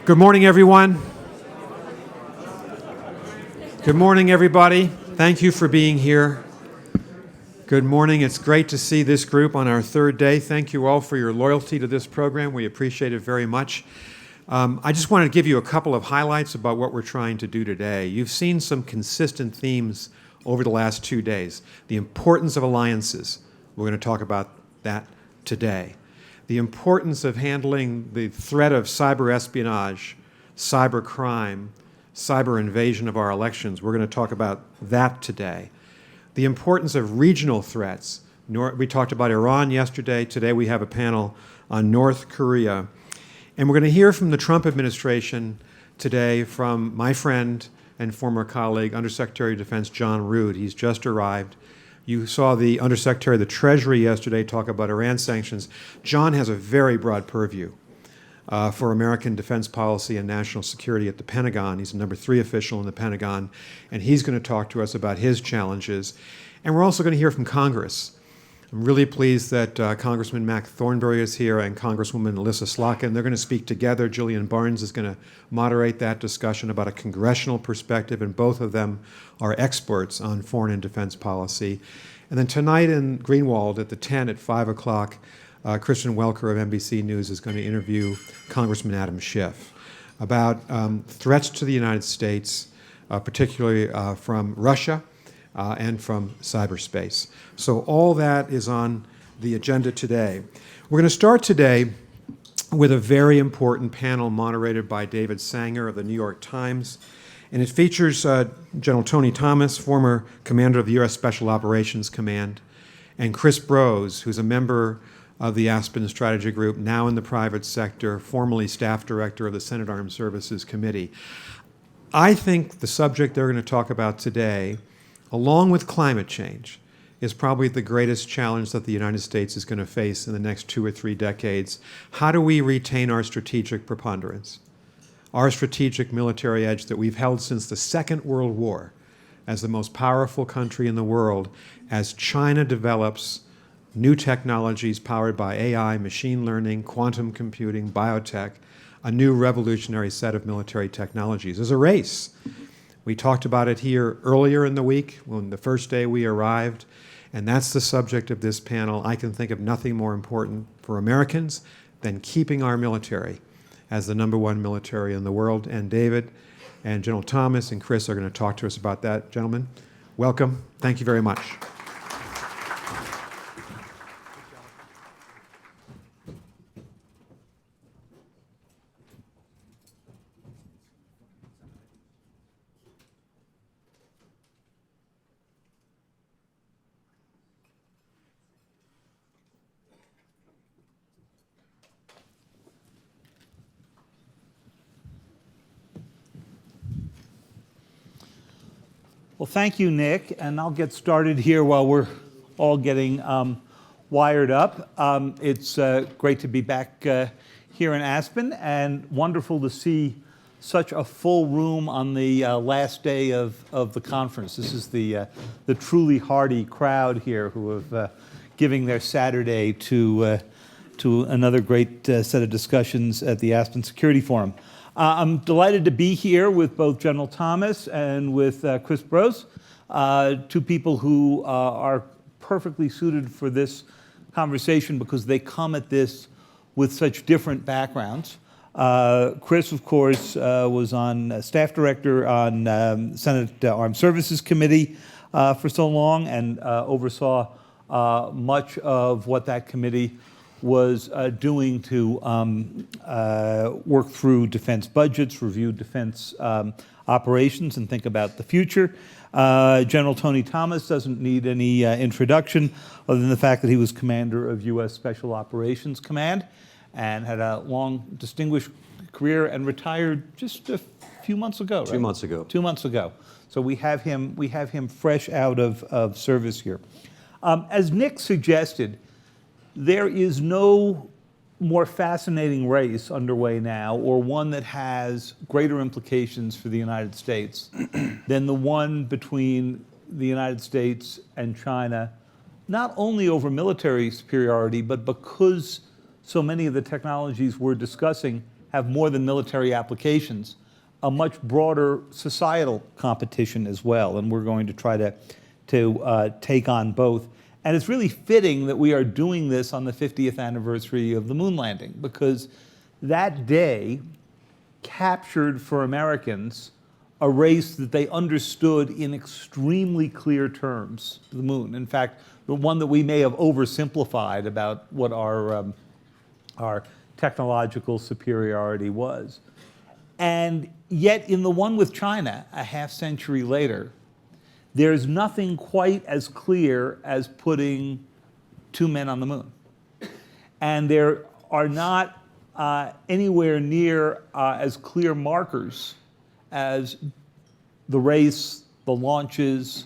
Good morning, everyone. Good morning, everybody. Thank you for being here. Good morning. It's great to see this group on our third day. Thank you all for your loyalty to this program. We appreciate it very much. I just wanted to give you a couple of highlights about what we're trying to do today. You've seen some consistent themes over the last 2 days. The importance of alliances. We're going to talk about that today. The importance of handling the threat of cyber espionage, cyber crime, cyber invasion of our elections. We're going to talk about that today. The importance of regional threats. We talked about Iran yesterday. Today we have a panel on North Korea. And we're going to hear from the Trump administration today from my friend and former colleague, Undersecretary of Defense John Rood. He's just arrived. You saw the Undersecretary of the Treasury yesterday talk about Iran sanctions. John has a very broad purview for American defense policy and national security at the Pentagon. He's the number 3 official in the Pentagon, and he's going to talk to us about his challenges. And we're also going to hear from Congress. I'm really pleased that Congressman Mac Thornberry is here and Congresswoman Alyssa Slotkin. They're going to speak together. Julian Barnes is going to moderate that discussion about a congressional perspective, and both of them are experts on foreign and defense policy. And then tonight in Greenwald at the 10 at 5 o'clock, Christian Welker of NBC News is going to interview Congressman Adam Schiff about threats to the United States, particularly from Russia, and from cyberspace. So all that is on the agenda today. We're going to start today with a very important panel moderated by David Sanger of the New York Times. And it features General Tony Thomas, former commander of the U.S. Special Operations Command, and Chris Brose, who's a member of the Aspen Strategy Group, now in the private sector, formerly staff director of the Senate Armed Services Committee. I think the subject they're going to talk about today, along with climate change, is probably the greatest challenge that the United States is going to face in the next 2 or 3 decades. How do we retain our strategic preponderance, our strategic military edge that we've held since the Second World War as the most powerful country in the world, as China develops new technologies powered by AI, machine learning, quantum computing, biotech, a new revolutionary set of military technologies? There's a race. We talked about it here earlier in the week when the first day we arrived, and that's the subject of this panel. I can think of nothing more important for Americans than keeping our military as the #1 military in the world. And David and General Thomas and Chris are going to talk to us about that. Gentlemen, welcome. Thank you very much. Well, thank you, Nick, and I'll get started here while we're all getting wired up. It's great to be back here in Aspen, and wonderful to see such a full room on the last day of the conference. This is the truly hardy crowd here who have giving their Saturday to another great set of discussions at the Aspen Security Forum. I'm delighted to be here with both General Thomas and with Chris Brose, 2 people who are perfectly suited for this conversation because they come at this with such different backgrounds. Chris, of course, was on staff director on Senate Armed Services Committee for so long and oversaw much of what that committee was doing to work through defense budgets, review defense operations, and think about the future. General Tony Thomas doesn't need any introduction other than the fact that he was commander of U.S. Special Operations Command and had a long, distinguished career and retired just a few months ago, right? 2 months ago. 2 months ago. So we have him fresh out of service here. As Nick suggested, there is no more fascinating race underway now, or one that has greater implications for the United States than the one between the United States and China, not only over military superiority, but because so many of the technologies we're discussing have more than military applications, a much broader societal competition as well, and we're going to try to take on both. And it's really fitting that we are doing this on the 50th anniversary of the moon landing, because that day captured for Americans a race that they understood in extremely clear terms, the moon. In fact, the one that we may have oversimplified about what our technological superiority was. And yet in the one with China, a half century later, there's nothing quite as clear as putting 2 men on the moon. And there are not anywhere near as clear markers as the race, the launches,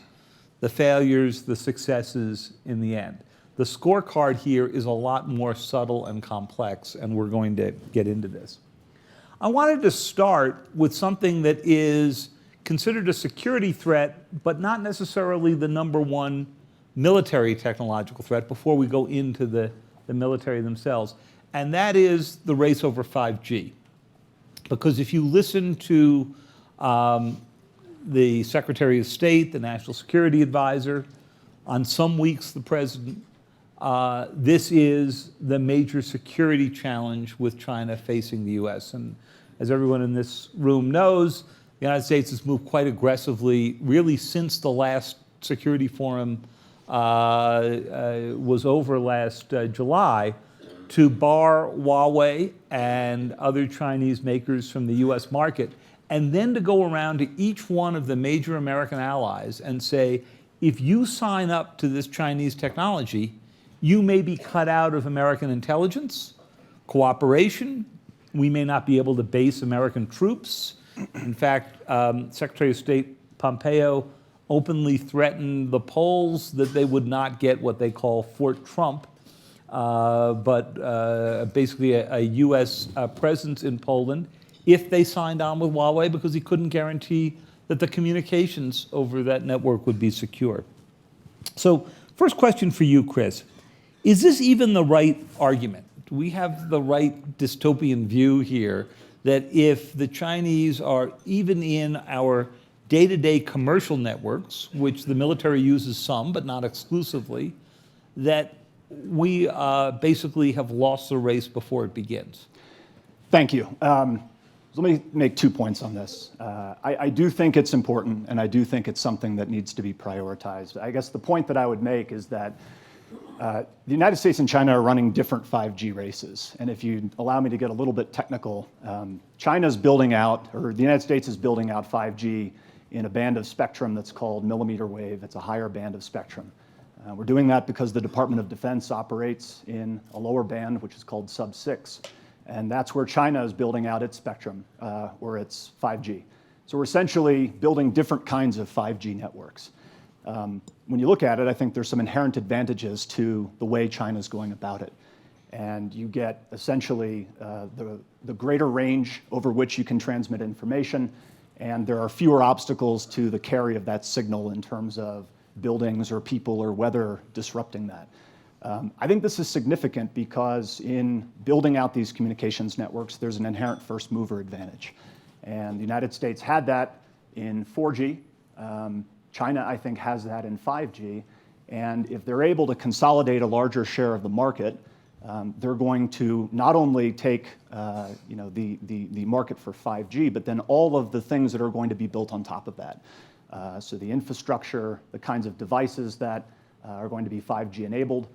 the failures, the successes in the end. The scorecard here is a lot more subtle and complex, and we're going to get into this. I wanted to start with something that is considered a security threat, but not necessarily the #1 military technological threat before we go into the military themselves, and that is the race over 5G. Because if you listen to the Secretary of State, the National Security Advisor, on some weeks the President, this is the major security challenge with China facing the US. And as everyone in this room knows, the United States has moved quite aggressively, really since the last security forum was over last July, to bar Huawei and other Chinese makers from the US market, and then to go around to each one of the major American allies and say, if you sign up to this Chinese technology, you may be cut out of American intelligence, cooperation, we may not be able to base American troops. In fact, Secretary of State Pompeo openly threatened the Poles that they would not get what they call Fort Trump, but basically a US presence in Poland if they signed on with Huawei, because he couldn't guarantee that the communications over that network would be secure. So first question for you, Chris. Is this even the right argument? Do we have the right dystopian view here that if the Chinese are even in our day-to-day commercial networks, which the military uses some but not exclusively, that we basically have lost the race before it begins? Thank you. Let me make 2 points on this. I do think it's important, and I do think it's something that needs to be prioritized. I guess the point that I would make is that the United States and China are running different 5G races. And if you allow me to get a little bit technical, China's building out, or the United States is building out 5G in a band of spectrum that's called millimeter wave. It's a higher band of spectrum. We're doing that because the Department of Defense operates in a lower band, which is called sub-6. And that's where China is building out its spectrum, or its 5G. So we're essentially building different kinds of 5G networks. When you look at it, I think there's some inherent advantages to the way China's going about it. And you get essentially the greater range over which you can transmit information, and there are fewer obstacles to the carry of that signal in terms of buildings or people or weather disrupting that. I think this is significant because in building out these communications networks, there's an inherent first mover advantage. And the United States had that in 4G. China, I think, has that in 5G. And if they're able to consolidate a larger share of the market, they're going to not only take the market for 5G, but then all of the things that are going to be built on top of that. So the infrastructure, the kinds of devices that are going to be 5G enabled,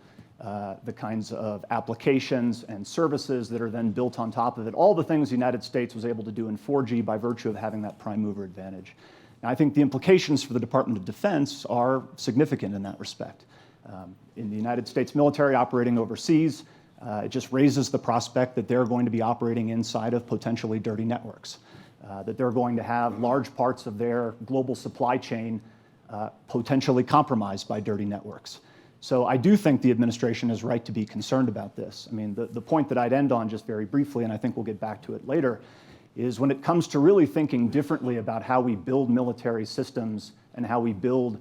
the kinds of applications and services that are then built on top of it, all the things the United States was able to do in 4G by virtue of having that prime mover advantage. And I think the implications for the Department of Defense are significant in that respect. In the United States military operating overseas, it just raises the prospect that they're going to be operating inside of potentially dirty networks, that they're going to have large parts of their global supply chain potentially compromised by dirty networks. So I do think the administration is right to be concerned about this. I mean, the point that I'd end on just very briefly, and I think we'll get back to it later, is when it comes to really thinking differently about how we build military systems and how we build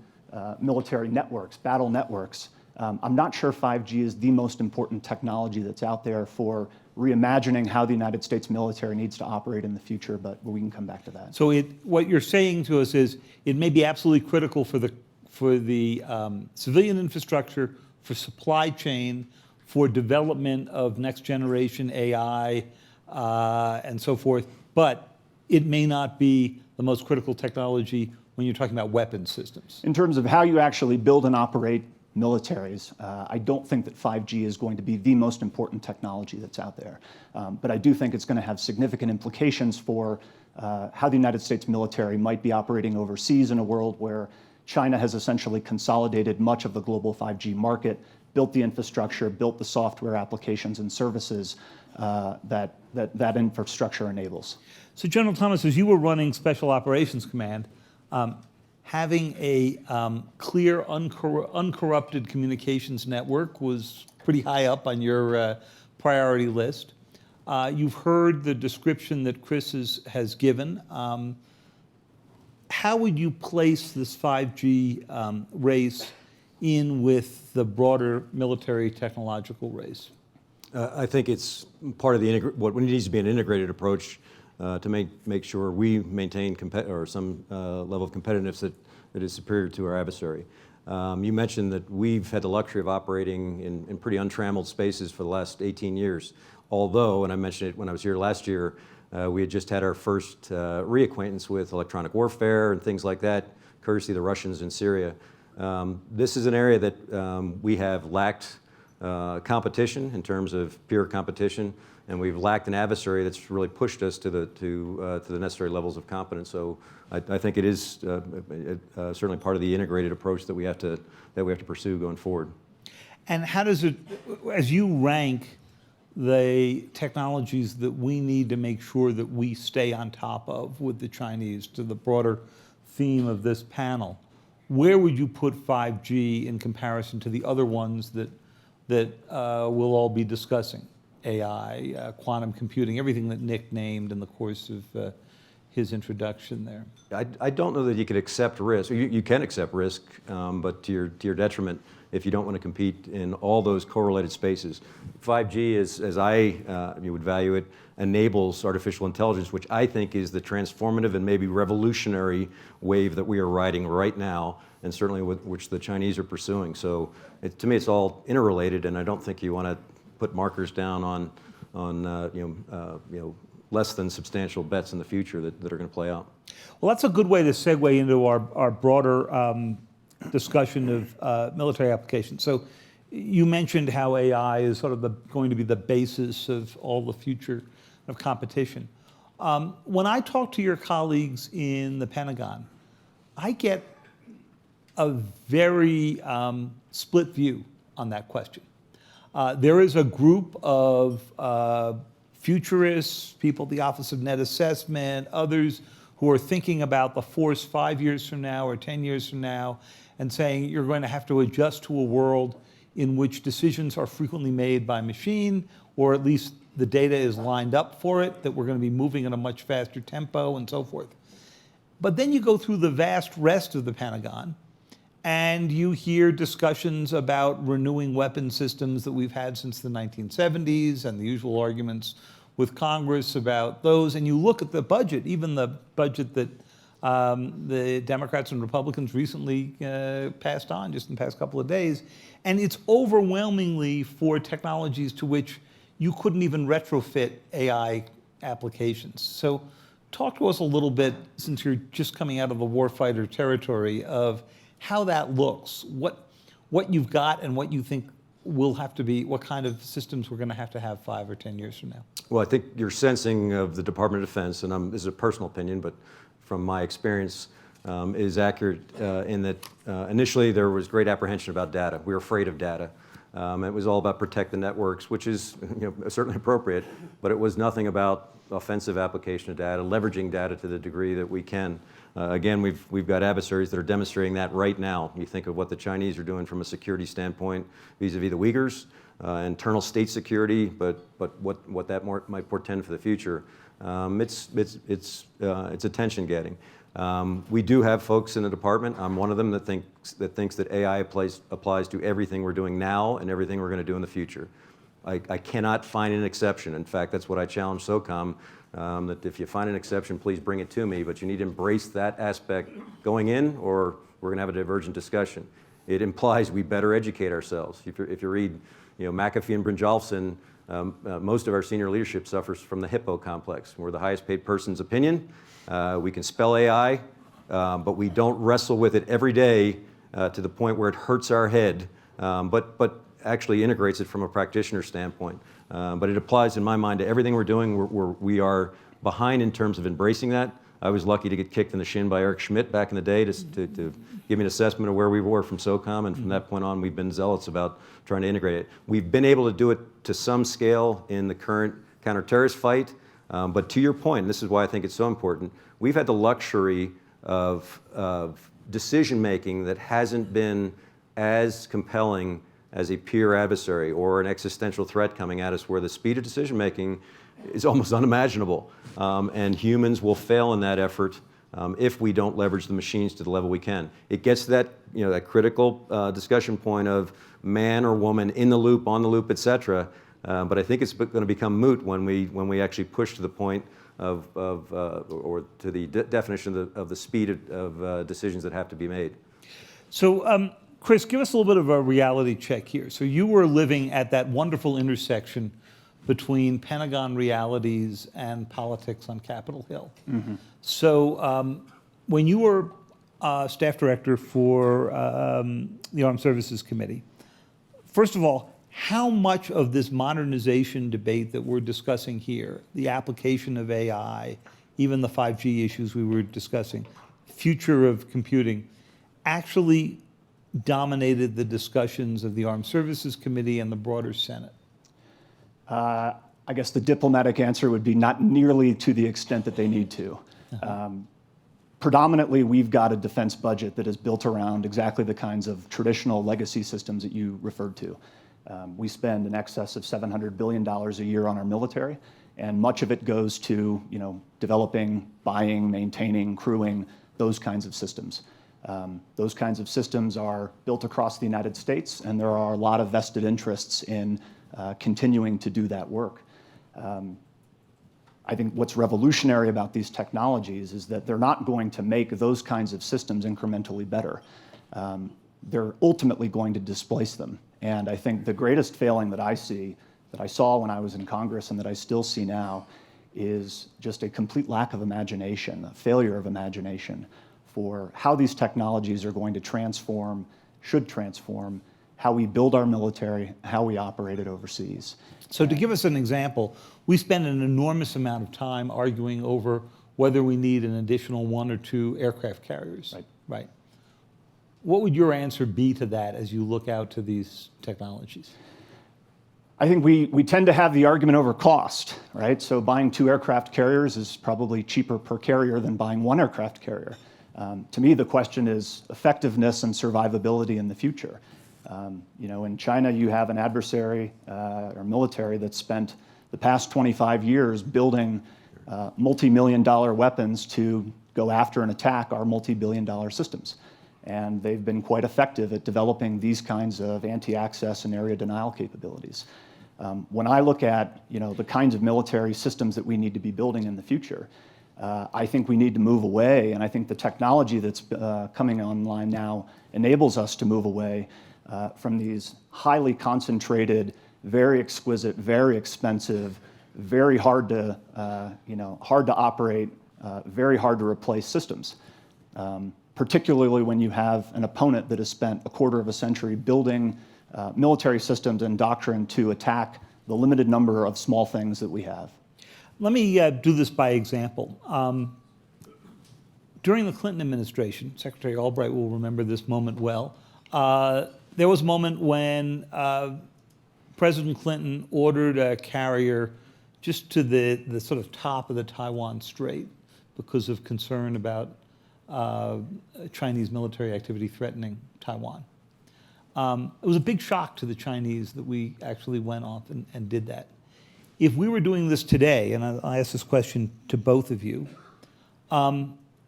military networks, battle networks, I'm not sure 5G is the most important technology that's out there for reimagining how the United States military needs to operate in the future, but we can come back to that. So what you're saying to us is it may be absolutely critical for the civilian infrastructure, for supply chain, for development of next generation AI and so forth, but it may not be the most critical technology when you're talking about weapons systems. In terms of how you actually build and operate militaries, I don't think that 5G is going to be the most important technology that's out there. But I do think it's going to have significant implications for how the United States military might be operating overseas in a world where China has essentially consolidated much of the global 5G market, built the infrastructure, built the software applications and services that infrastructure enables. So General Thomas, as you were running Special Operations Command, having a clear, uncorrupted communications network was pretty high up on your priority list. You've heard the description that Chris has given. How would you place this 5G race in with the broader military technological race? I think it's part of what needs to be an integrated approach to make sure we maintain some level of competitiveness that is superior to our adversary. You mentioned that we've had the luxury of operating in pretty untrammeled spaces for the last 18 years. Although, and I mentioned it when I was here last year, we had just had our first reacquaintance with electronic warfare and things like that, courtesy of the Russians in Syria. This is an area that we have lacked competition in terms of peer competition, and we've lacked an adversary that's really pushed us to the necessary levels of competence. So I think it is certainly part of the integrated approach that we have to pursue going forward. And how does it, as you rank the technologies that we need to make sure that we stay on top of with the Chinese, to the broader theme of this panel, where would you put 5G in comparison to the other ones that we'll all be discussing? AI, quantum computing, everything that Nick named in the course of his introduction there. I don't know that you could accept risk. You can accept risk, but to your detriment if you don't want to compete in all those correlated spaces. 5G, as I would value it, enables artificial intelligence, which I think is the transformative and maybe revolutionary wave that we are riding right now, and certainly which the Chinese are pursuing. So to me, it's all interrelated, and I don't think you want to put markers down on less than substantial bets in the future that are going to play out. Well, that's a good way to segue into our broader discussion of military applications. So you mentioned how AI is sort of going to be the basis of all the future of competition. When I talk to your colleagues in the Pentagon, I get a very split view on that question. There is a group of futurists, people at the Office of Net Assessment, others who are thinking about the force 5 years from now or 10 years from now and saying you're going to have to adjust to a world in which decisions are frequently made by machine, or at least the data is lined up for it, that we're going to be moving at a much faster tempo and so forth. But then you go through the vast rest of the Pentagon, and you hear discussions about renewing weapon systems that we've had since the 1970s and the usual arguments with Congress about those. And you look at the budget, even the budget that the Democrats and Republicans recently passed on just in the past couple of days, and it's overwhelmingly for technologies to which you couldn't even retrofit AI applications. So talk to us a little bit, since you're just coming out of the warfighter territory, of how that looks, what you've got and what you think will have to be, what kind of systems we're going to have 5 or 10 years from now. Well, I think your sensing of the Department of Defense, and this is a personal opinion, but from my experience, is accurate in that initially there was great apprehension about data. We were afraid of data. It was all about protect the networks, which is certainly appropriate, but it was nothing about offensive application of data, leveraging data to the degree that we can. Again, we've got adversaries that are demonstrating that right now. You think of what the Chinese are doing from a security standpoint vis-a-vis the Uyghurs, internal state security, but what that might portend for the future. It's attention getting. We do have folks in the department. I'm one of them that thinks that AI applies to everything we're doing now and everything we're going to do in the future. I cannot find an exception. In fact, that's what I challenge SOCOM, that if you find an exception, please bring it to me, but you need to embrace that aspect going in, or we're going to have a divergent discussion. It implies we better educate ourselves. If you read McAfee and Brynjolfsson, most of our senior leadership suffers from the hippo complex. We're the highest paid person's opinion. We can spell AI, but we don't wrestle with it every day to the point where it hurts our head, but actually integrates it from a practitioner standpoint. But it applies, in my mind, to everything we're doing. We are behind in terms of embracing that. I was lucky to get kicked in the shin by Eric Schmidt back in the day to give me an assessment of where we were from SOCOM, and from that point on, we've been zealous about trying to integrate it. We've been able to do it to some scale in the current counterterrorist fight, but to your point, and this is why I think it's so important, we've had the luxury of decision-making that hasn't been as compelling as a peer adversary or an existential threat coming at us, where the speed of decision-making is almost unimaginable. And humans will fail in that effort if we don't leverage the machines to the level we can. It gets to that, that critical discussion point of man or woman in the loop, on the loop, et cetera. But I think it's going to become moot when we actually push to the point or to the definition of the speed of decisions that have to be made. So, Chris, give us a little bit of a reality check here. So you were living at that wonderful intersection between Pentagon realities and politics on Capitol Hill. Mm-hmm. So when you were staff director for the Armed Services Committee, first of all, how much of this modernization debate that we're discussing here, the application of AI, even the 5G issues we were discussing, future of computing, actually dominated the discussions of the Armed Services Committee and the broader Senate? I guess the diplomatic answer would be not nearly to the extent that they need to. Predominantly, we've got a defense budget that is built around exactly the kinds of traditional legacy systems that you referred to. We spend in excess of $700 billion a year on our military, and much of it goes to developing, buying, maintaining, crewing, those kinds of systems. Those kinds of systems are built across the United States, and there are a lot of vested interests in continuing to do that work. I think what's revolutionary about these technologies is that they're not going to make those kinds of systems incrementally better. They're ultimately going to displace them. And I think the greatest failing that I saw when I was in Congress and that I still see now, is just a complete lack of imagination, a failure of imagination for how these technologies are going to transform, should transform, how we build our military, how we operate it overseas. So to give us an example, we spend an enormous amount of time arguing over whether we need an additional 1 or 2 aircraft carriers. Right. What would your answer be to that as you look out to these technologies? I think we tend to have the argument over cost, right? So buying 2 aircraft carriers is probably cheaper per carrier than buying 1 aircraft carrier. To me, the question is effectiveness and survivability in the future. In China, you have an adversary or military that spent the past 25 years building multi-million-dollar weapons to go after and attack our multi-billion-dollar systems. And they've been quite effective at developing these kinds of anti-access and area denial capabilities. When I look at the kinds of military systems that we need to be building in the future, I think we need to move away, and I think the technology that's coming online now enables us to move away from these highly concentrated, very exquisite, very expensive, very hard to operate, very hard to replace systems. Particularly when you have an opponent that has spent a quarter of a century building military systems and doctrine to attack the limited number of small things that we have. Let me do this by example. During the Clinton administration, Secretary Albright will remember this moment well, there was a moment when President Clinton ordered a carrier just to the sort of top of the Taiwan Strait because of concern about Chinese military activity threatening Taiwan. It was a big shock to the Chinese that we actually went off and did that. If we were doing this today, and I ask this question to both of you,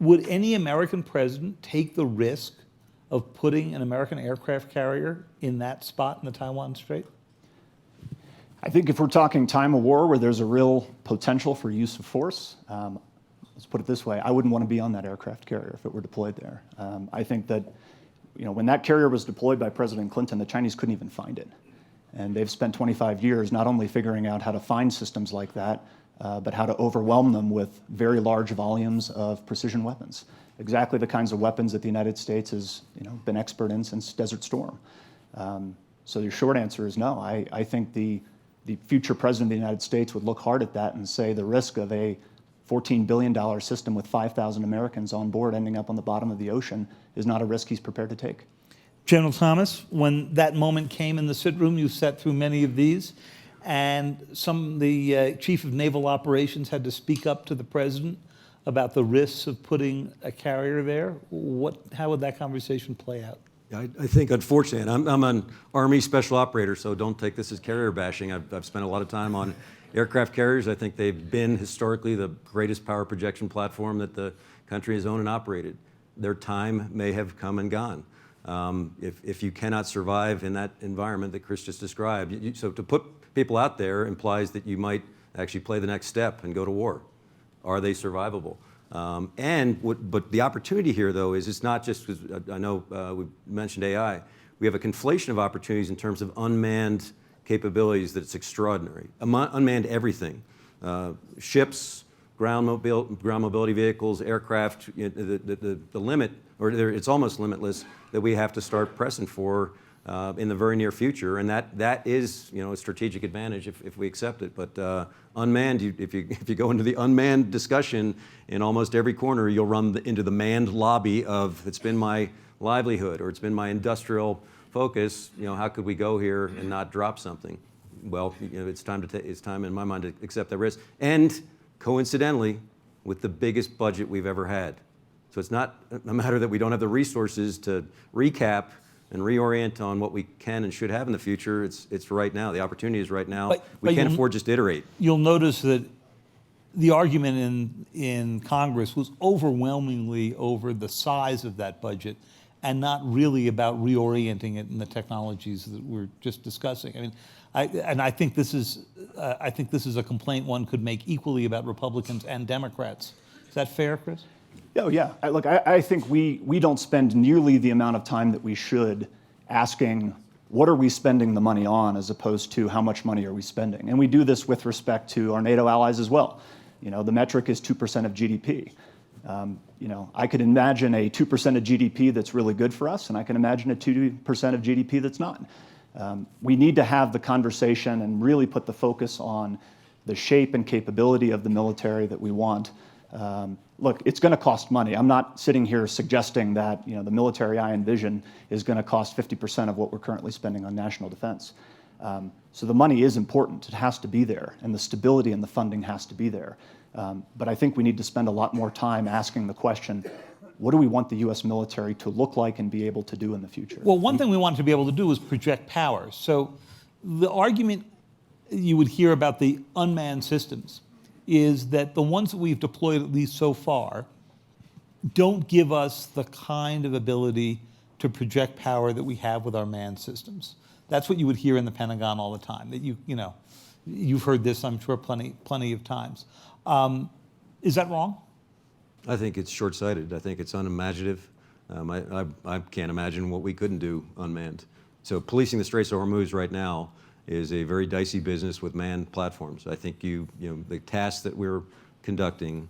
would any American president take the risk of putting an American aircraft carrier in that spot in the Taiwan Strait? I think if we're talking time of war where there's a real potential for use of force, let's put it this way, I wouldn't want to be on that aircraft carrier if it were deployed there. I think that, when that carrier was deployed by President Clinton, the Chinese couldn't even find it. And they've spent 25 years not only figuring out how to find systems like that, but how to overwhelm them with very large volumes of precision weapons. Exactly the kinds of weapons that the United States has been expert in since Desert Storm. So your short answer is no. I think the future president of the United States would look hard at that and say the risk of a $14 billion system with 5,000 Americans on board ending up on the bottom of the ocean is not a risk he's prepared to take. General Thomas, when that moment came in the sit room, you sat through many of these, and the chief of naval operations had to speak up to the president about the risks of putting a carrier there. How would that conversation play out? I think, unfortunately, and I'm an Army special operator, so don't take this as carrier bashing. I've spent a lot of time on aircraft carriers. I think they've been historically the greatest power projection platform that the country has owned and operated. Their time may have come and gone. If you cannot survive in that environment that Chris just described, so to put people out there implies that you might actually play the next step and go to war. Are they survivable? But the opportunity here, though, is it's not just because I know we mentioned AI. We have a conflation of opportunities in terms of unmanned capabilities that's extraordinary. Unmanned everything, ships, ground mobility vehicles, aircraft. The limit, or it's almost limitless, that we have to start pressing for in the very near future, and that is a strategic advantage if we accept it. But unmanned, if you go into the unmanned discussion, in almost every corner you'll run into the manned lobby of it's been my livelihood or it's been my industrial focus. How could we go here and not drop something? Well, it's time in my mind to accept that risk. And coincidentally, with the biggest budget we've ever had. So it's not a matter that we don't have the resources to recap and reorient on what we can and should have in the future. It's right now. The opportunity is right now. We can't afford just to iterate. You'll notice that the argument in Congress was overwhelmingly over the size of that budget and not really about reorienting it in the technologies that we're just discussing. I mean, I think this is a complaint one could make equally about Republicans and Democrats. Is that fair, Chris? Oh, yeah. Look, I think we don't spend nearly the amount of time that we should asking what are we spending the money on as opposed to how much money are we spending. And we do this with respect to our NATO allies as well. The metric is 2% of GDP. I could imagine a 2% of GDP that's really good for us, and I can imagine a 2% of GDP that's not. We need to have the conversation and really put the focus on the shape and capability of the military that we want. Look, it's going to cost money. I'm not sitting here suggesting that the military I envision is going to cost 50% of what we're currently spending on national defense. So the money is important. It has to be there, and the stability and the funding has to be there. But I think we need to spend a lot more time asking the question, what do we want the U.S. military to look like and be able to do in the future? Well, one thing we want to be able to do is project power. So the argument you would hear about the unmanned systems is that the ones that we've deployed, at least so far, don't give us the kind of ability to project power that we have with our manned systems. That's what you would hear in the Pentagon all the time. That you've heard this, I'm sure, plenty of times. Is that wrong? I think it's short-sighted. I think it's unimaginative. I can't imagine what we couldn't do unmanned. So policing the Straits of Hormuz right now is a very dicey business with manned platforms. I think the tasks that we're conducting,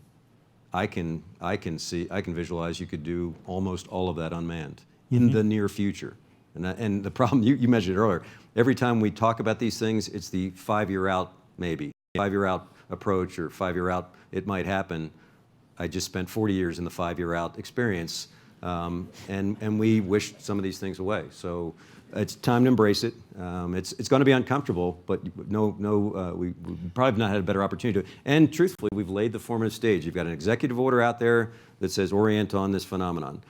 I can visualize you could do almost all of that unmanned in the near future. And the problem, you mentioned it earlier, every time we talk about these things, it's the 5-year out, maybe. 5-year out approach or 5-year out, it might happen. I just spent 40 years in the 5-year out experience, and we wished some of these things away. So it's time to embrace it. It's going to be uncomfortable, but we probably have not had a better opportunity to. And truthfully, we've laid the formative stage. You've got an executive order out there that says orient on this phenomenon.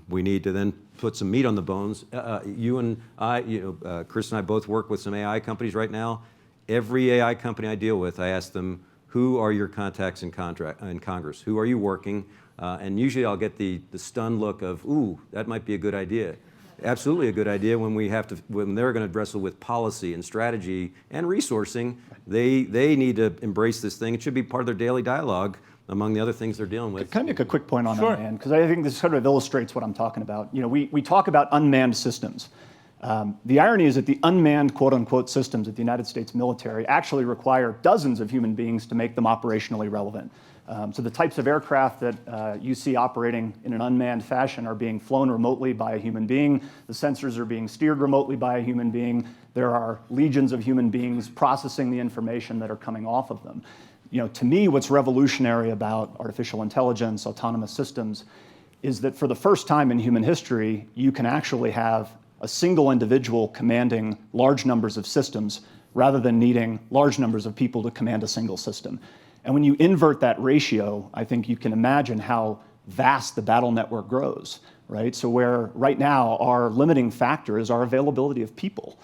We need to then put some meat on the bones. You and I, Chris and I both work with some AI companies right now. Every AI company I deal with, I ask them, who are your contacts in Congress? Who are you working? And usually I'll get the stunned look of, ooh, that might be a good idea. Absolutely a good idea when they're going to wrestle with policy and strategy and resourcing. They need to embrace this thing. It should be part of their daily dialogue among the other things they're dealing with. Can I make a quick point on Sure. unmanned? Because I think this sort of illustrates what I'm talking about. You know, we talk about unmanned systems. The irony is that the unmanned quote-unquote systems at the United States military actually require dozens of human beings to make them operationally relevant. So the types of aircraft that you see operating in an unmanned fashion are being flown remotely by a human being. The sensors are being steered remotely by a human being. There are legions of human beings processing the information that are coming off of them. You know, to me, what's revolutionary about artificial intelligence, autonomous systems, is that for the first time in human history, you can actually have a single individual commanding large numbers of systems rather than needing large numbers of people to command a single system. And when you invert that ratio, I think you can imagine how vast the battle network grows, right? So where right now our limiting factor is our availability of people.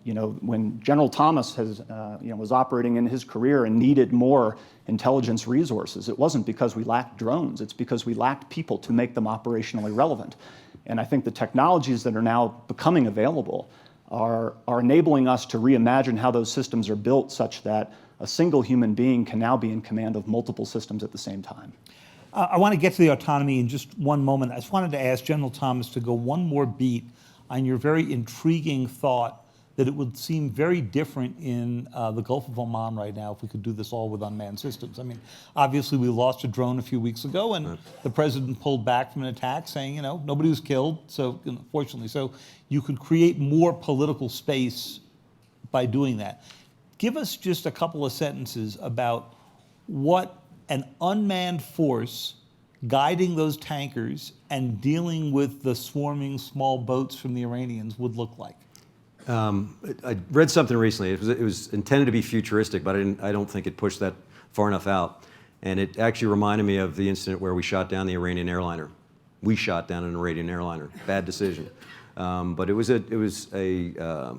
You know, when General Thomas was operating in his career and needed more intelligence resources, it wasn't because we lacked drones, it's because we lacked people to make them operationally relevant. And I think the technologies that are now becoming available are enabling us to reimagine how those systems are built such that a single human being can now be in command of multiple systems at the same time. I want to get to the autonomy in just one moment. I just wanted to ask General Thomas to go one more beat on your very intriguing thought that it would seem very different in the Gulf of Oman right now if we could do this all with unmanned systems. I mean, obviously we lost a drone a few weeks ago, and the president pulled back from an attack saying, you know, nobody was killed, so fortunately. So you could create more political space by doing that. Give us just a couple of sentences about what an unmanned force guiding those tankers and dealing with the swarming small boats from the Iranians would look like. I read something recently. It was intended to be futuristic, but I don't think it pushed that far enough out. And it actually reminded me of the incident where we shot down the Iranian airliner. We shot down an Iranian airliner. Bad decision. But it was a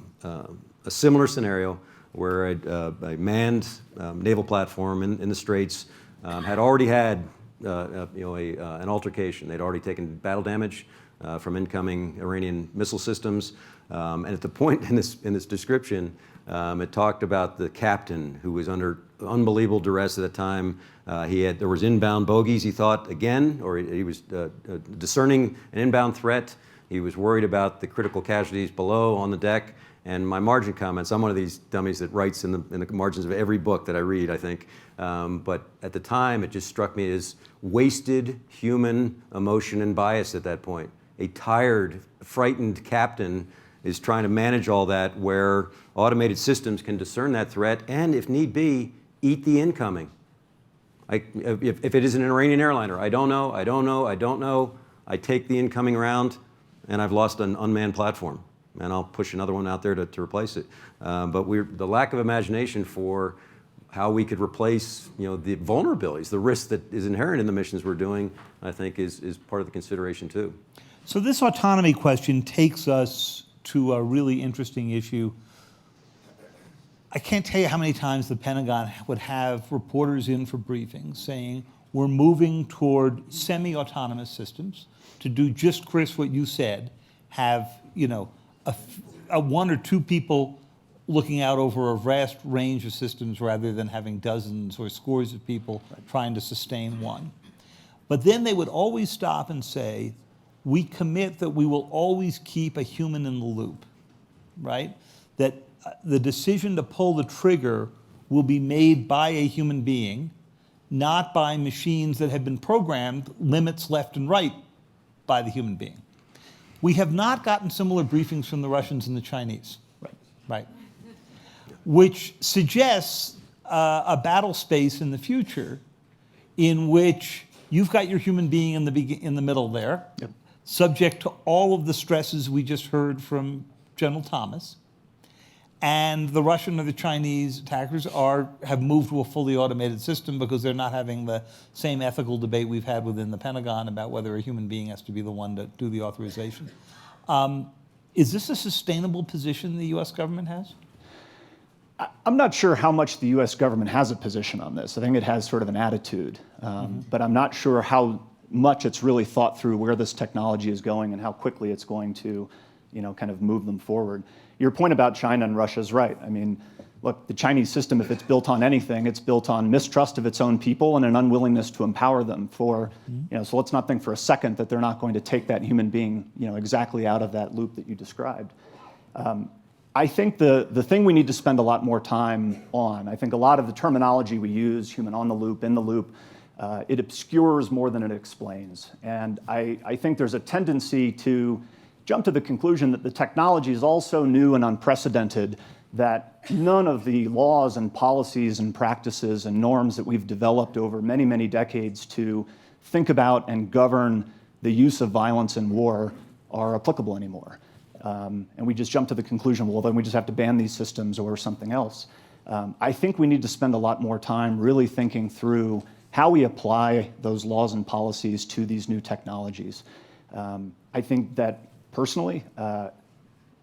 similar scenario where a manned naval platform in the Straits had already had an altercation. They'd already taken battle damage from incoming Iranian missile systems. And at the point in this description, it talked about the captain who was under unbelievable duress at the time. There was inbound bogeys, he thought, again, or he was discerning an inbound threat. He was worried about the critical casualties below on the deck. And my margin comments, I'm one of these dummies that writes in the margins of every book that I read, I think. But at the time, it just struck me as wasted human emotion and bias at that point. A tired, frightened captain is trying to manage all that, where automated systems can discern that threat and, if need be, eat the incoming. If it is an Iranian airliner, I don't know. I take the incoming round, and I've lost an unmanned platform, and I'll push another one out there to replace it. But the lack of imagination for how we could replace, the vulnerabilities, the risk that is inherent in the missions we're doing, I think is part of the consideration too. So this autonomy question takes us to a really interesting issue. I can't tell you how many times the Pentagon would have reporters in for briefings saying, we're moving toward semi-autonomous systems to do just, Chris, what you said, have, a one or two people looking out over a vast range of systems rather than having dozens or scores of people trying to sustain one. But then they would always stop and say, we commit that we will always keep a human in the loop, right? That the decision to pull the trigger will be made by a human being, not by machines that have been programmed limits left and right by the human being. We have not gotten similar briefings from the Russians and the Chinese, right? Which suggests a battle space in the future in which you've got your human being in the middle there, subject to all of the stresses we just heard from General Thomas, and the Russian or the Chinese attackers have moved to a fully automated system because they're not having the same ethical debate we've had within the Pentagon about whether a human being has to be the one to do the authorization. Is this a sustainable position the U.S. government has? I'm not sure how much the U.S. government has a position on this. I think it has sort of an attitude, but I'm not sure how much it's really thought through where this technology is going and how quickly it's going to, kind of move them forward. Your point about China and Russia is right. I mean, look, the Chinese system, if it's built on anything, it's built on mistrust of its own people and an unwillingness to empower them so let's not think for a second that they're not going to take that human being, exactly out of that loop that you described. I think the thing we need to spend a lot more time on, I think a lot of the terminology we use, human on the loop, in the loop, it obscures more than it explains. And I think there's a tendency to jump to the conclusion that the technology is all so new and unprecedented that none of the laws and policies and practices and norms that we've developed over many, many decades to think about and govern the use of violence in war are applicable anymore. And we just jump to the conclusion, well, then we just have to ban these systems or something else. I think we need to spend a lot more time really thinking through how we apply those laws and policies to these new technologies. I think that personally,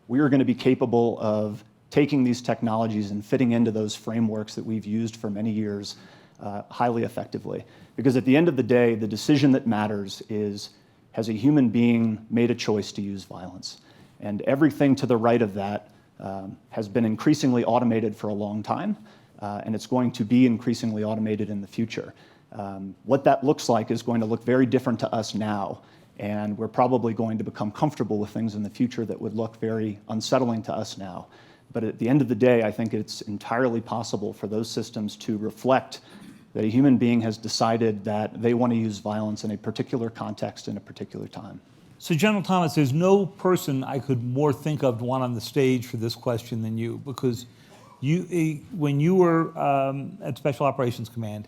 we are going to be capable of taking these technologies and fitting into those frameworks that we've used for many years highly effectively. Because at the end of the day, the decision that matters is, has a human being made a choice to use violence? And everything to the right of that has been increasingly automated for a long time, and it's going to be increasingly automated in the future. What that looks like is going to look very different to us now, and we're probably going to become comfortable with things in the future that would look very unsettling to us now. But at the end of the day, I think it's entirely possible for those systems to reflect that a human being has decided that they want to use violence in a particular context in a particular time. So, General Thomas, there's no person I could more think of to want on the stage for this question than you, because when you were at Special Operations Command,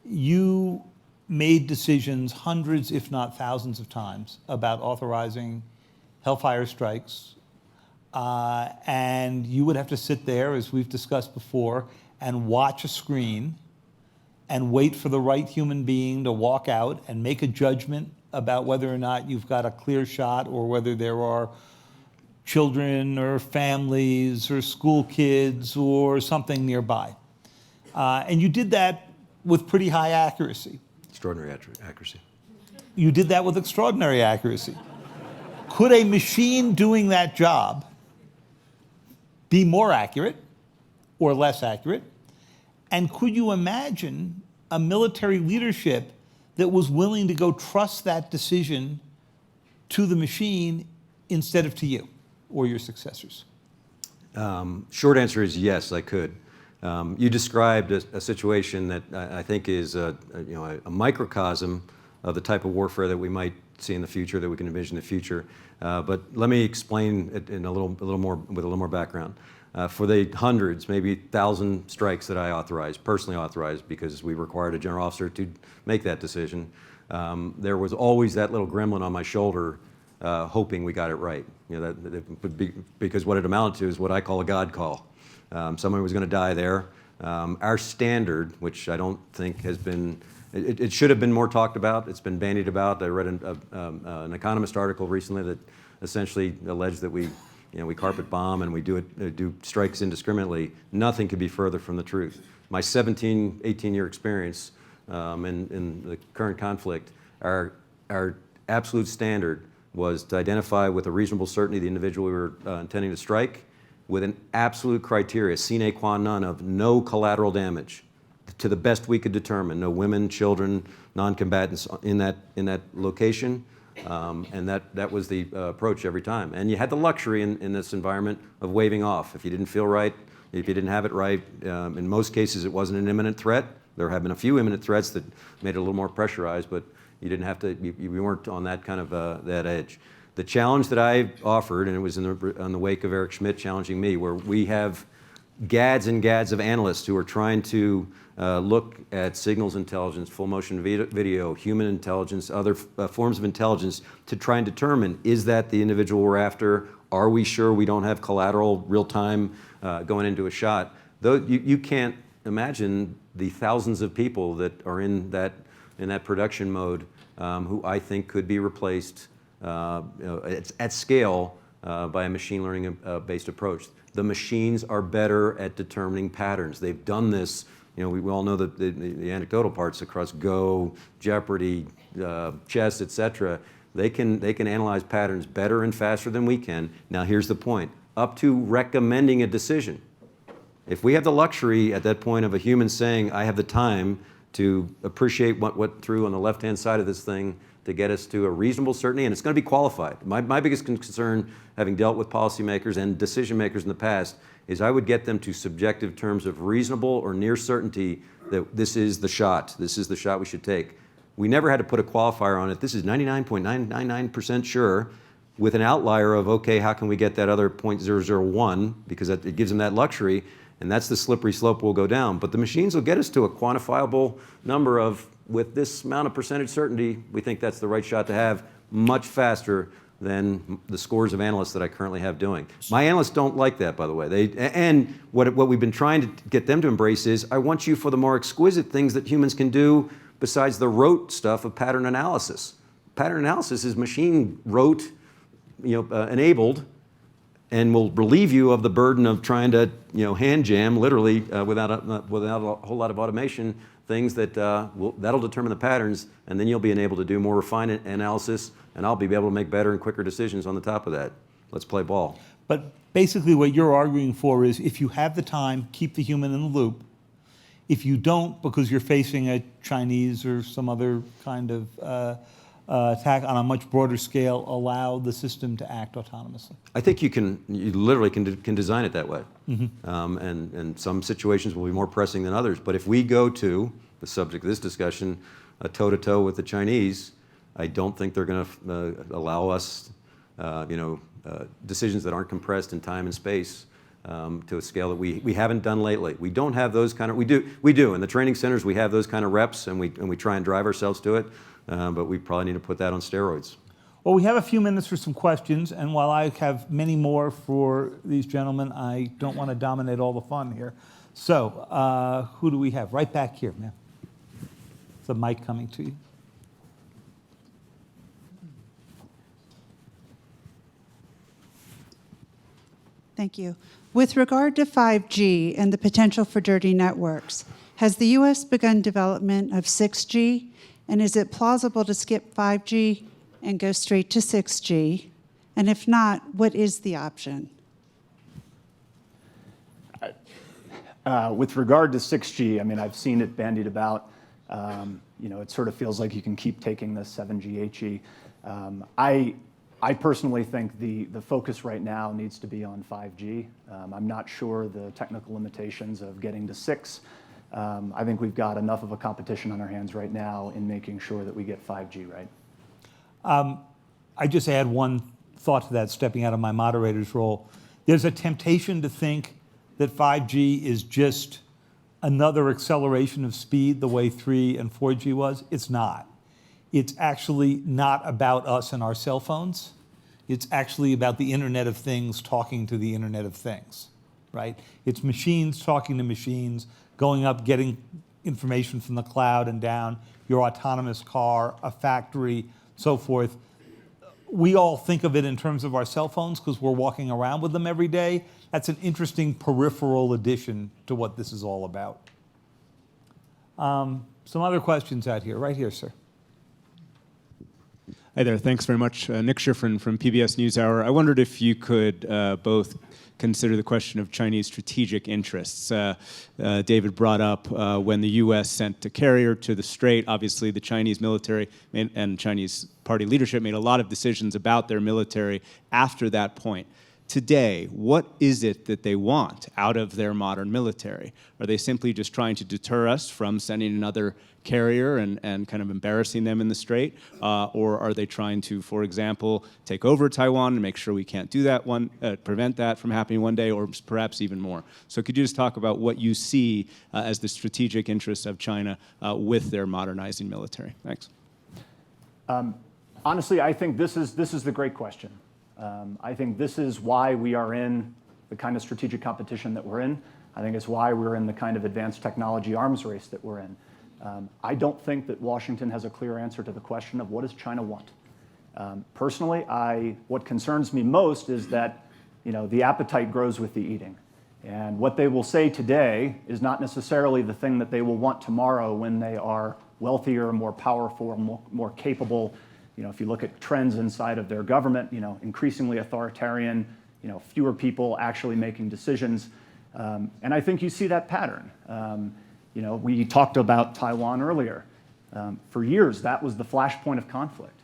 you made decisions hundreds, if not thousands of times about authorizing Hellfire strikes, and you would have to sit there, as we've discussed before, and watch a screen and wait for the right human being to walk out and make a judgment about whether or not you've got a clear shot or whether there are children or families or school kids or something nearby. And you did that with pretty high accuracy. Extraordinary accuracy. You did that with extraordinary accuracy. Could a machine doing that job be more accurate or less accurate? And could you imagine a military leadership that was willing to go trust that decision to the machine instead of to you or your successors? Short answer is yes, I could. You described a situation that I think is a microcosm of the type of warfare that we might see in the future, that we can envision in the future. But let me explain it in a little more background. For the hundreds, maybe 1,000 strikes that I personally authorized, because we required a general officer to make that decision, there was always that little gremlin on my shoulder hoping we got it right. Because what it amounted to is what I call a God call. Someone was going to die there. Our standard, which I don't think has been, it should have been more talked about. It's been bandied about. I read an Economist article recently that essentially alleged that we carpet bomb and we do strikes indiscriminately. Nothing could be further from the truth. My 18-year experience in the current conflict, our absolute standard was to identify with a reasonable certainty the individual we were intending to strike, with an absolute criteria, sine qua non, of no collateral damage, to the best we could determine. No women, children, non-combatants in that location. And that was the approach every time. And you had the luxury in this environment of waving off. If you didn't feel right, if you didn't have it right, in most cases it wasn't an imminent threat. There have been a few imminent threats that made it a little more pressurized, but you didn't have to, you weren't on that kind of that edge. The challenge that I offered, and it was in the wake of Eric Schmidt challenging me, where we have gads and gads of analysts who are trying to look at signals intelligence, full motion video, human intelligence, other forms of intelligence to try and determine, is that the individual we're after? Are we sure we don't have collateral real time going into a shot? Though you can't imagine the thousands of people that are in that production mode who I think could be replaced at scale by a machine learning based approach. The machines are better at determining patterns. They've done this. We all know the anecdotal parts across Go, Jeopardy, chess, etc. They can analyze patterns better and faster than we can. Now here's the point, up to recommending a decision. If we have the luxury at that point of a human saying, I have the time to appreciate what went through on the left-hand side of this thing to get us to a reasonable certainty, and it's going to be qualified. My biggest concern, having dealt with policymakers and decision makers in the past, is I would get them to subjective terms of reasonable or near certainty that this is the shot we should take. We never had to put a qualifier on it. This is 99.999% sure, with an outlier of, okay, how can we get that other 0.001, because it gives them that luxury, and that's the slippery slope we'll go down. But the machines will get us to a quantifiable number of, with this amount of percentage certainty, we think that's the right shot to have, much faster than the scores of analysts that I currently have doing. My analysts don't like that, by the way. And what we've been trying to get them to embrace is, I want you for the more exquisite things that humans can do besides the rote stuff of pattern analysis. Pattern analysis is machine rote, enabled, and will relieve you of the burden of trying to, hand jam, literally, without a whole lot of automation, things that'll determine the patterns, and then you'll be able to do more refined analysis, and I'll be able to make better and quicker decisions on the top of that. Let's play ball. But basically what you're arguing for is, if you have the time, keep the human in the loop. If you don't, because you're facing a Chinese or some other kind of attack on a much broader scale, allow the system to act autonomously. I think you literally can design it that way. Mm-hmm. And some situations will be more pressing than others. But if we go to, the subject of this discussion, a toe-to-toe with the Chinese, I don't think they're going to allow us, decisions that aren't compressed in time and space to a scale that we haven't done lately. We don't have those kind of, we do. In the training centers, we have those kind of reps, and we try and drive ourselves to it. But we probably need to put that on steroids. Well, we have a few minutes for some questions, and while I have many more for these gentlemen, I don't want to dominate all the fun here. So, who do we have? Right back here, ma'am. The mic coming to you. Thank you. With regard to 5G and the potential for dirty networks, has the U.S. begun development of 6G? And is it plausible to skip 5G and go straight to 6G? And if not, what is the option? With regard to 6G, I mean, I've seen it bandied about. It sort of feels like you can keep taking the 7G, 8G. I personally think the focus right now needs to be on 5G. I'm not sure the technical limitations of getting to 6. I think we've got enough of a competition on our hands right now in making sure that we get 5G right. I just add one thought to that, stepping out of my moderator's role. There's a temptation to think that 5G is just another acceleration of speed the way 3 and 4G was. It's not. It's actually not about us and our cell phones. It's actually about the Internet of Things talking to the Internet of Things, right? It's machines talking to machines, going up, getting information from the cloud and down, your autonomous car, a factory, so forth. We all think of it in terms of our cell phones because we're walking around with them every day. That's an interesting peripheral addition to what this is all about. Some other questions out here. Right here, sir. Hi there. Thanks very much. Nick Schifrin from PBS NewsHour. I wondered if you could both consider the question of Chinese strategic interests. David brought up when the U.S. sent a carrier to the Strait. Obviously, the Chinese military and Chinese party leadership made a lot of decisions about their military after that point. Today, what is it that they want out of their modern military? Are they simply just trying to deter us from sending another carrier and kind of embarrassing them in the Strait? Or are they trying to, for example, take over Taiwan and make sure we can't do that prevent that from happening one day, or perhaps even more? So could you just talk about what you see as the strategic interests of China with their modernizing military? Thanks. Honestly, I think this is the great question. I think this is why we are in the kind of strategic competition that we're in. I think it's why we're in the kind of advanced technology arms race that we're in. I don't think that Washington has a clear answer to the question of what does China want. Personally, what concerns me most is that the appetite grows with the eating. And what they will say today is not necessarily the thing that they will want tomorrow when they are wealthier, more powerful, more capable. If you look at trends inside of their government, increasingly authoritarian, fewer people actually making decisions. And I think you see that pattern. We talked about Taiwan earlier. For years, that was the flashpoint of conflict.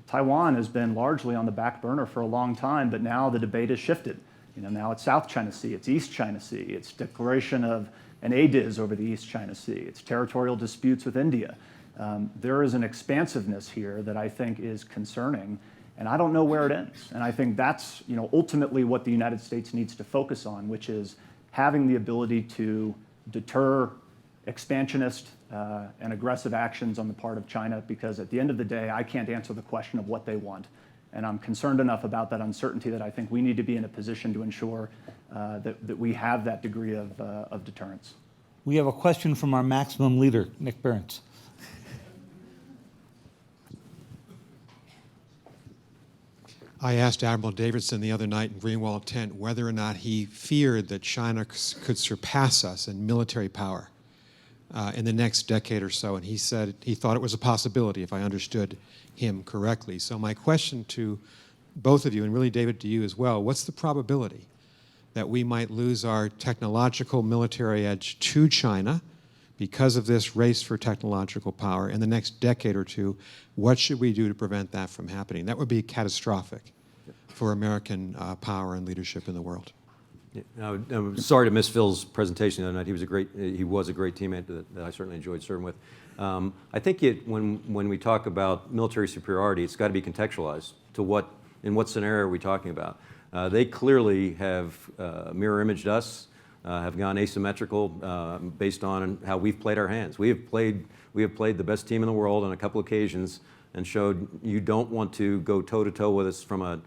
Taiwan has been largely on the back burner for a long time, but now the debate has shifted. Now it's South China Sea, it's East China Sea, it's declaration of an ADIZ over the East China Sea, it's territorial disputes with India. There is an expansiveness here that I think is concerning, and I don't know where it ends. And I think that's ultimately what the United States needs to focus on, which is having the ability to deter expansionist and aggressive actions on the part of China, because at the end of the day, I can't answer the question of what they want. And I'm concerned enough about that uncertainty that I think we need to be in a position to ensure that we have that degree of deterrence. We have a question from our maximum leader, Nick Burns. I asked Admiral Davidson the other night in Greenwald Tent whether or not he feared that China could surpass us in military power in the next decade or so, and he said he thought it was a possibility, if I understood him correctly. So my question to both of you, and really David to you as well, what's the probability that we might lose our technological military edge to China because of this race for technological power in the next decade or two? What should we do to prevent that from happening? That would be catastrophic for American power and leadership in the world. Yeah, I'm sorry to miss Phil's presentation the other night. He was a great teammate that I certainly enjoyed serving with. I think when we talk about military superiority, it's got to be contextualized to in what scenario are we talking about. They clearly have mirror imaged us, have gone asymmetrical based on how we've played our hands. We have played the best team in the world on a couple occasions and showed you don't want to go toe to toe with us from a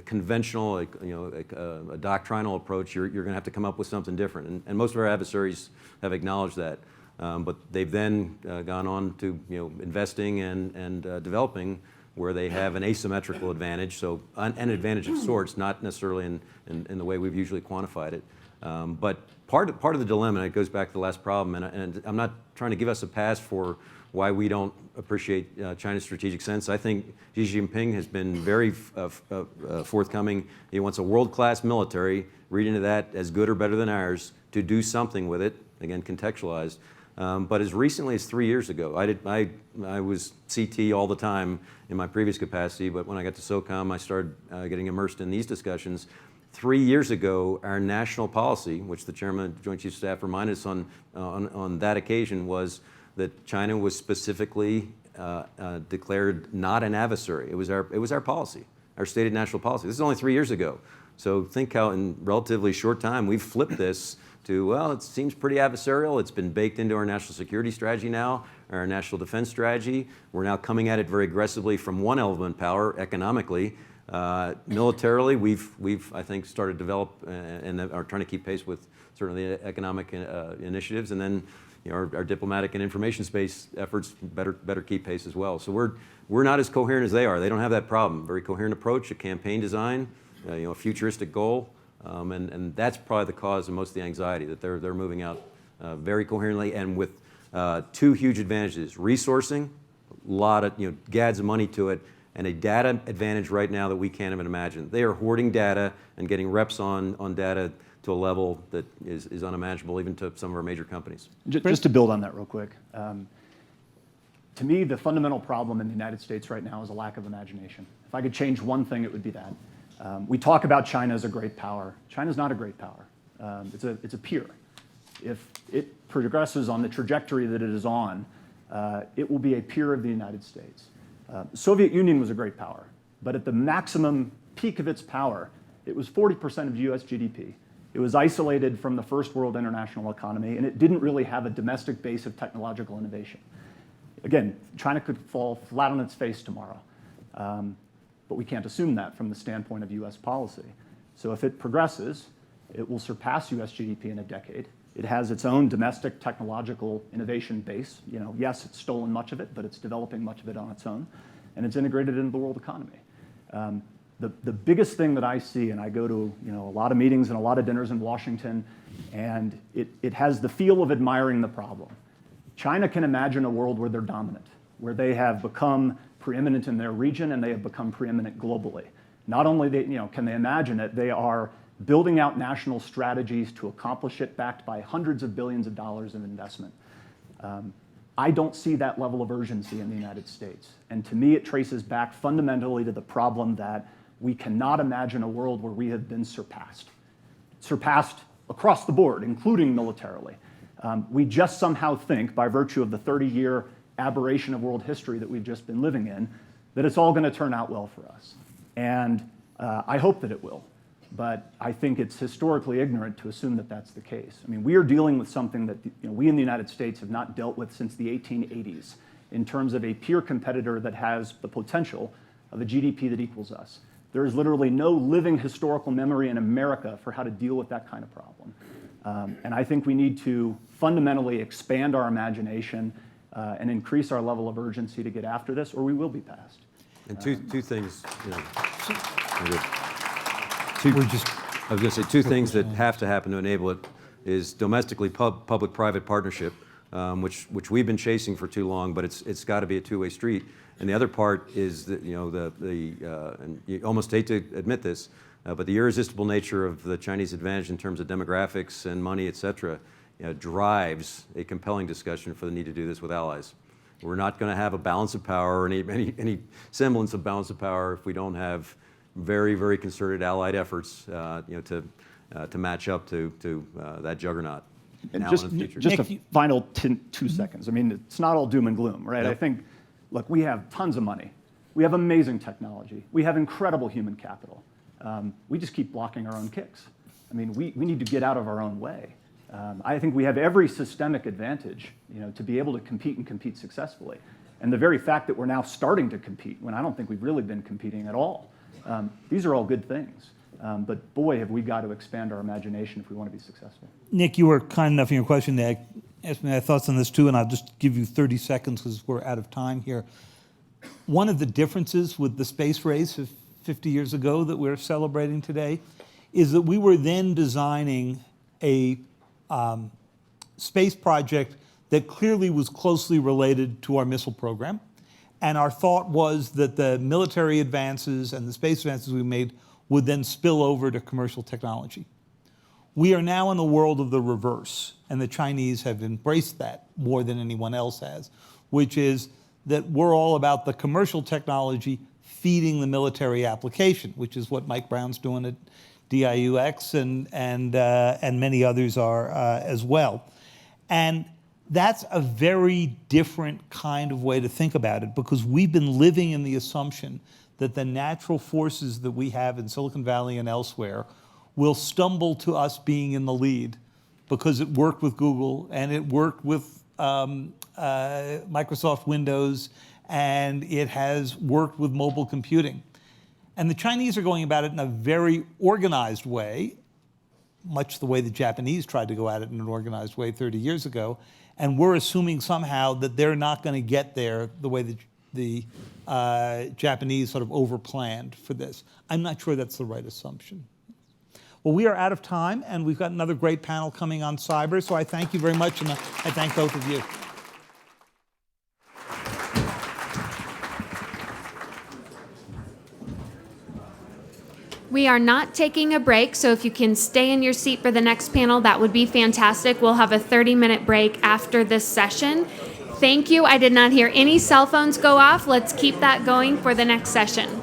conventional, a doctrinal approach. You're going to have to come up with something different, and most of our adversaries have acknowledged that. But they've then gone on to investing and developing where they have an asymmetrical advantage, so an advantage of sorts, not necessarily in the way we've usually quantified it. But part of the dilemma, and it goes back to the last problem, and I'm not trying to give us a pass for why we don't appreciate China's strategic sense. I think Xi Jinping has been very forthcoming. He wants a world-class military, read into that as good or better than ours, to do something with it, again, contextualized. But as recently as 3 years ago, I was CT all the time in my previous capacity, but when I got to SOCOM, I started getting immersed in these discussions. 3 years ago, our national policy, which the Chairman of the Joint Chiefs of Staff reminded us on that occasion, was that China was specifically declared not an adversary. It was our policy, our stated national policy. This is only 3 years ago. So think how in relatively short time we've flipped this to, well, it seems pretty adversarial. It's been baked into our national security strategy now, our national defense strategy. We're now coming at it very aggressively from one element power, economically. Militarily, we've I think started to develop and are trying to keep pace with certainly the economic initiatives, and then our diplomatic and information space efforts better keep pace as well. So we're not as coherent as they are. They don't have that problem. Very coherent approach, a campaign design, a futuristic goal, and that's probably the cause of most of the anxiety, that they're moving out very coherently and with two huge advantages: resourcing, a lot of gads of money to it, and a data advantage right now that we can't even imagine. They are hoarding data and getting reps on data to a level that is unimaginable even to some of our major companies. Just to build on that real quick, to me, the fundamental problem in the United States right now is a lack of imagination. If I could change one thing, it would be that. We talk about China as a great power. China's not a great power. It's a peer. If it progresses on the trajectory that it is on, it will be a peer of the United States. The Soviet Union was a great power, but at the maximum peak of its power, it was 40% of US GDP. It was isolated from the first world international economy, and it didn't really have a domestic base of technological innovation. Again, China could fall flat on its face tomorrow, but we can't assume that from the standpoint of US policy. So if it progresses, it will surpass US GDP in a decade. It has its own domestic technological innovation base. Yes, it's stolen much of it, but it's developing much of it on its own. and it's integrated into the world economy. The biggest thing that I see, and I go to a lot of meetings and a lot of dinners in Washington, and it has the feel of admiring the problem. China can imagine a world where they're dominant, where they have become preeminent in their region and they have become preeminent globally. Not only can they imagine it, they are building out national strategies to accomplish it, backed by hundreds of billions of dollars of investment. I don't see that level of urgency in the United States. And to me, it traces back fundamentally to the problem that we cannot imagine a world where we have been surpassed across the board, including militarily. We just somehow think, by virtue of the 30-year aberration of world history that we've just been living in, that it's all going to turn out well for us. And I hope that it will. But I think it's historically ignorant to assume that that's the case. I mean, we are dealing with something that we in the United States have not dealt with since the 1880s in terms of a peer competitor that has the potential of a GDP that equals us. There is literally no living historical memory in America for how to deal with that kind of problem. And I think we need to fundamentally expand our imagination and increase our level of urgency to get after this, or we will be passed. And two things, I was going to say two things that have to happen to enable it is domestically public-private partnership, which we've been chasing for too long, but it's got to be a two-way street. And the other part is that and you almost hate to admit this, but the irresistible nature of the Chinese advantage in terms of demographics and money, et cetera, drives a compelling discussion for the need to do this with allies. We're not going to have a balance of power or any semblance of balance of power if we don't have very, very concerted allied efforts, to match up to that juggernaut. And now just and in the future. just a final 2 seconds. I mean, it's not all doom and gloom, right? Yep. I think, look, we have tons of money. We have amazing technology. We have incredible human capital. We just keep blocking our own kicks. I mean, we need to get out of our own way. I think we have every systemic advantage, to be able to compete and compete successfully. And the very fact that we're now starting to compete, when I don't think we've really been competing at all, these are all good things. But boy, have we got to expand our imagination if we want to be successful. Nick, you were kind enough in your question to ask me my thoughts on this too, and I'll just give you 30 seconds because we're out of time here. One of the differences with the space race of 50 years ago that we're celebrating today is that we were then designing a space project that clearly was closely related to our missile program. And our thought was that the military advances and the space advances we made would then spill over to commercial technology. We are now in the world of the reverse, and the Chinese have embraced that more than anyone else has, which is that we're all about the commercial technology feeding the military application, which is what Mike Brown's doing at DIUX and many others are as well. And that's a very different kind of way to think about it, because we've been living in the assumption that the natural forces that we have in Silicon Valley and elsewhere will stumble to us being in the lead because it worked with Google and it worked with Microsoft Windows and it has worked with mobile computing. And the Chinese are going about it in a very organized way, much the way the Japanese tried to go at it in an organized way 30 years ago. And we're assuming somehow that they're not going to get there the way the Japanese sort of overplanned for this. I'm not sure that's the right assumption. Well, we are out of time, and we've got another great panel coming on cyber, so I thank you very much, and I thank both of you. We are not taking a break, so if you can stay in your seat for the next panel, that would be fantastic. We'll have a 30-minute break after this session. Thank you. I did not hear any cell phones go off. Let's keep that going for the next session.